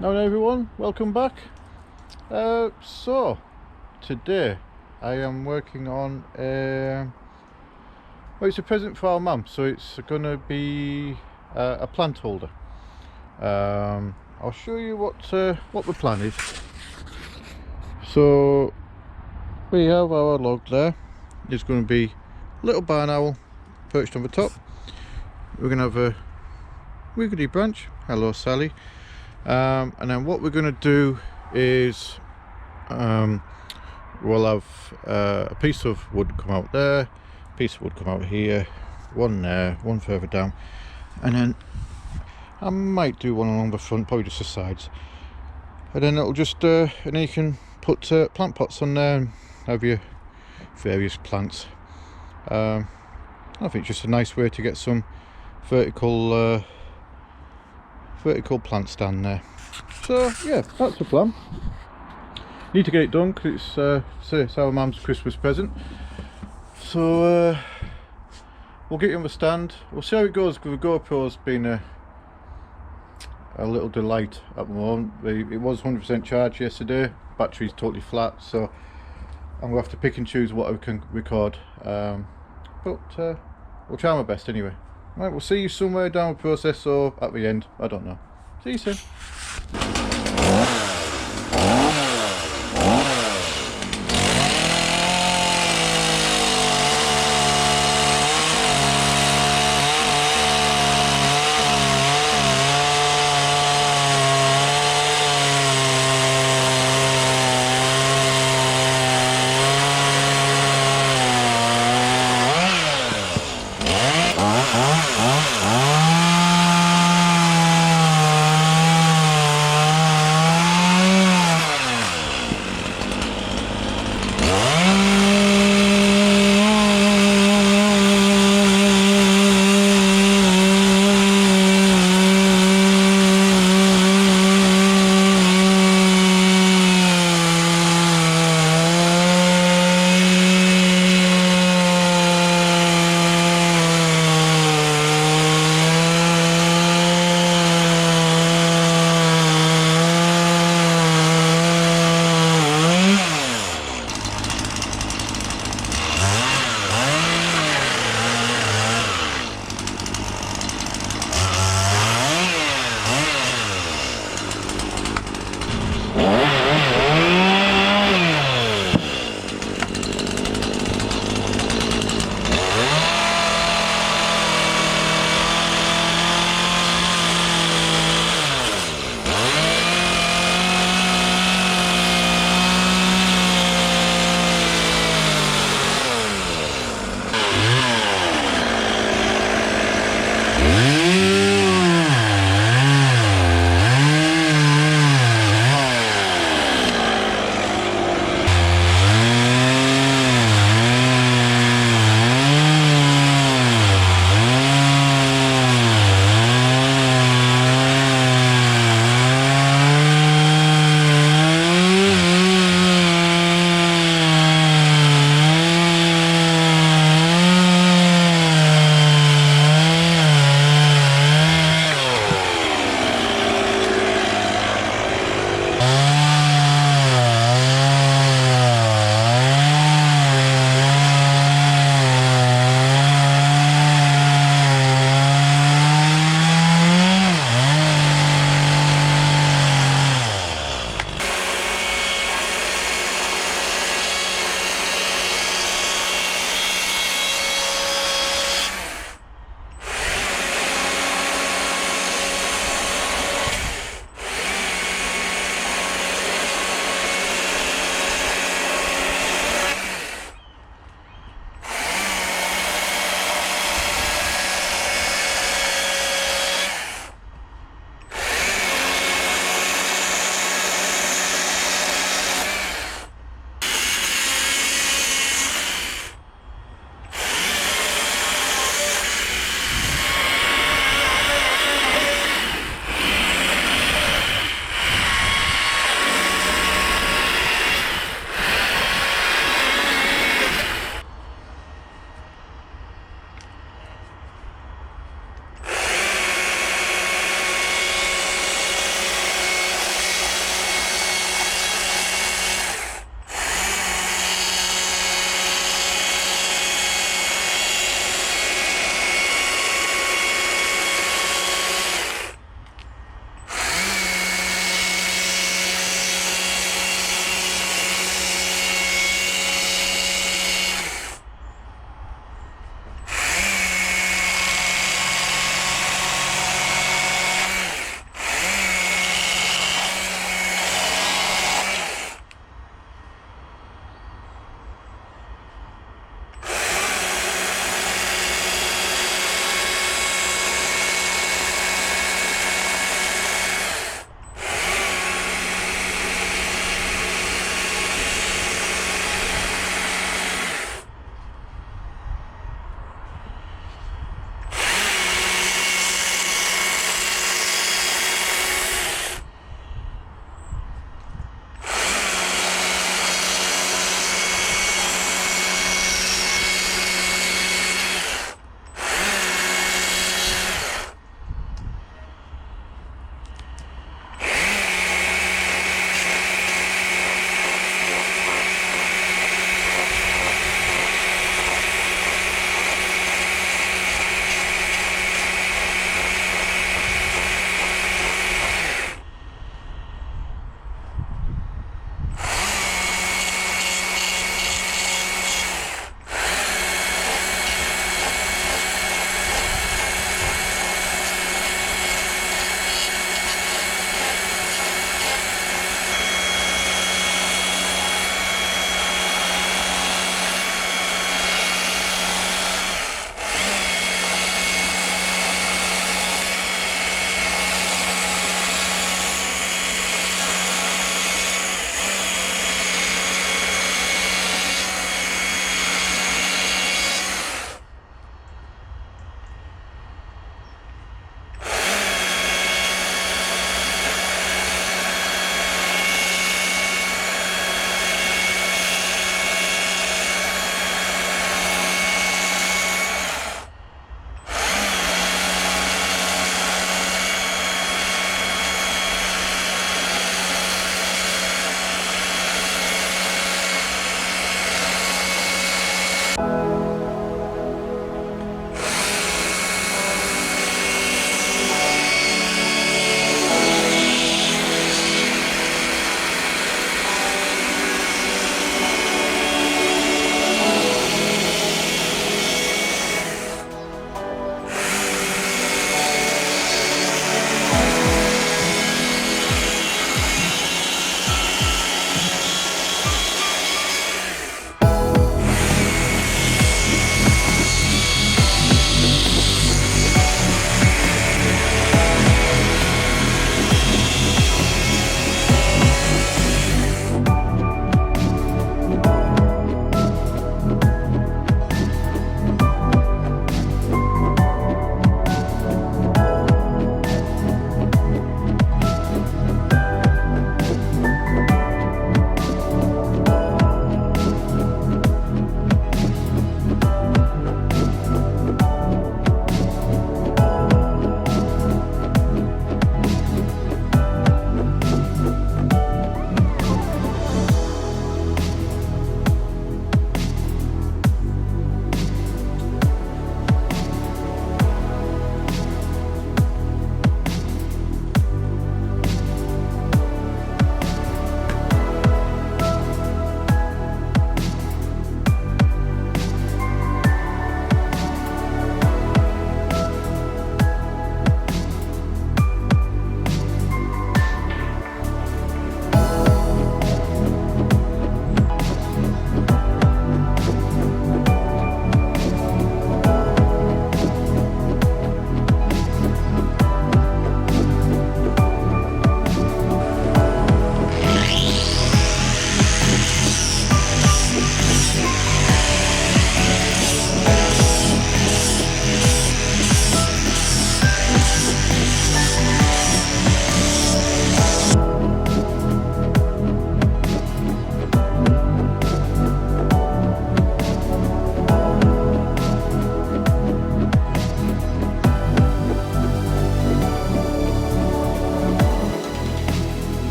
Now everyone, welcome back. So today I am working on well, it's a present for our mum, so it's gonna be a plant holder. I'll show you what the plan is. So we have our log there. There's going to be a little barn owl perched on the top. We're going to have a wiggly branch. Hello Sally. And then what we're going to do is we'll have a piece of wood come out there, a piece of wood come out here, one there, one further down, and then I might do one along the front, probably just the sides, and then it'll just and then you can put plant pots on there and have your various plants. I think it's just a nice way to get some vertical plants down there. So yeah, that's the plan. Need to get it done because it's our mum's Christmas present. So we'll get it on the stand. We'll see how it goes, because the GoPro's been a little delight at the moment. It was 100% charged yesterday. Battery's totally flat, so I'm gonna have to pick and choose what I can record. But we'll try my best anyway. Right, we'll see you somewhere down the process or at the end. I don't know. See you soon.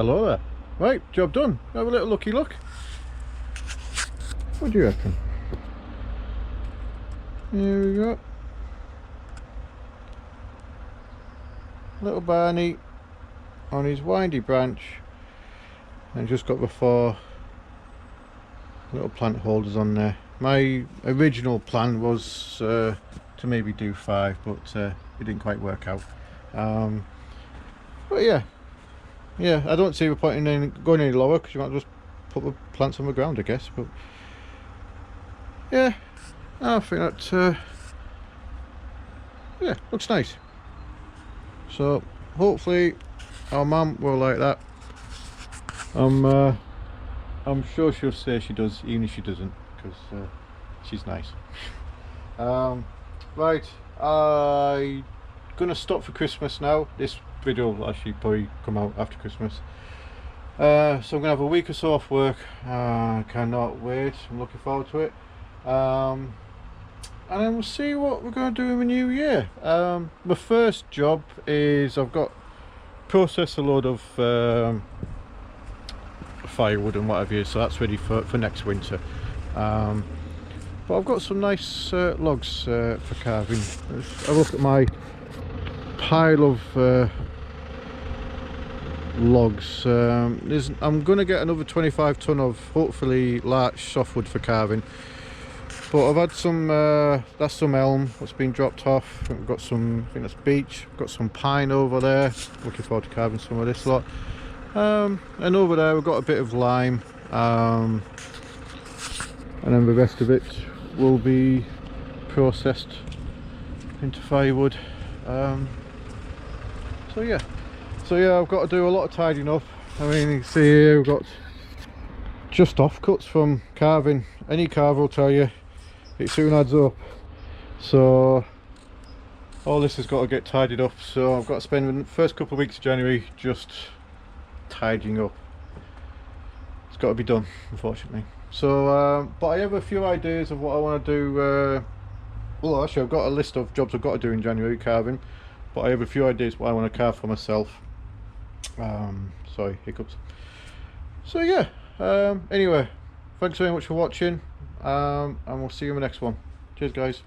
Hello there. Right, job done. Have a little looky look. What do you reckon? Here we go. Little Barney on his windy branch, and just got the 4 little plant holders on there. My original plan was to maybe do 5, but it didn't quite work out. But yeah, I don't see the point in going any lower, because you might just put the plants on the ground, I guess. But yeah, I think that yeah, looks nice. So hopefully our mum will like that. I'm sure she'll say she does, even if she doesn't, because she's nice. Right, I'm gonna stop for Christmas now. This video will actually probably come out after Christmas. So I'm gonna have a week or so off work. Cannot wait. I'm looking forward to it. And then we'll see what we're going to do in the new year. My first job is I've got processed a load of firewood and whatever, so that's ready for next winter. But I've got some nice logs for carving. Let's have a look at my pile of logs. I'm going to get another 25 ton of hopefully larch softwood for carving. But I've had some, that's some elm that's been dropped off. I've got some, I think that's beech. I've got some pine over there. Looking forward to carving some of this lot. And over there we've got a bit of lime. And then the rest of it will be processed into firewood. So yeah, I've got to do a lot of tidying up. I mean, you can see here we've got just offcuts from carving. Any carver will tell you it soon adds up. So all this has got to get tidied up, so I've got to spend the first couple of weeks of January just tidying up. It's got to be done, unfortunately. So but I have a few ideas of what I want to do. Well, actually I've got a list of jobs I've got to do in January carving, but I have a few ideas what I want to carve for myself. Sorry, hiccups. So yeah, anyway, thanks very much for watching, and we'll see you in the next one. Cheers guys.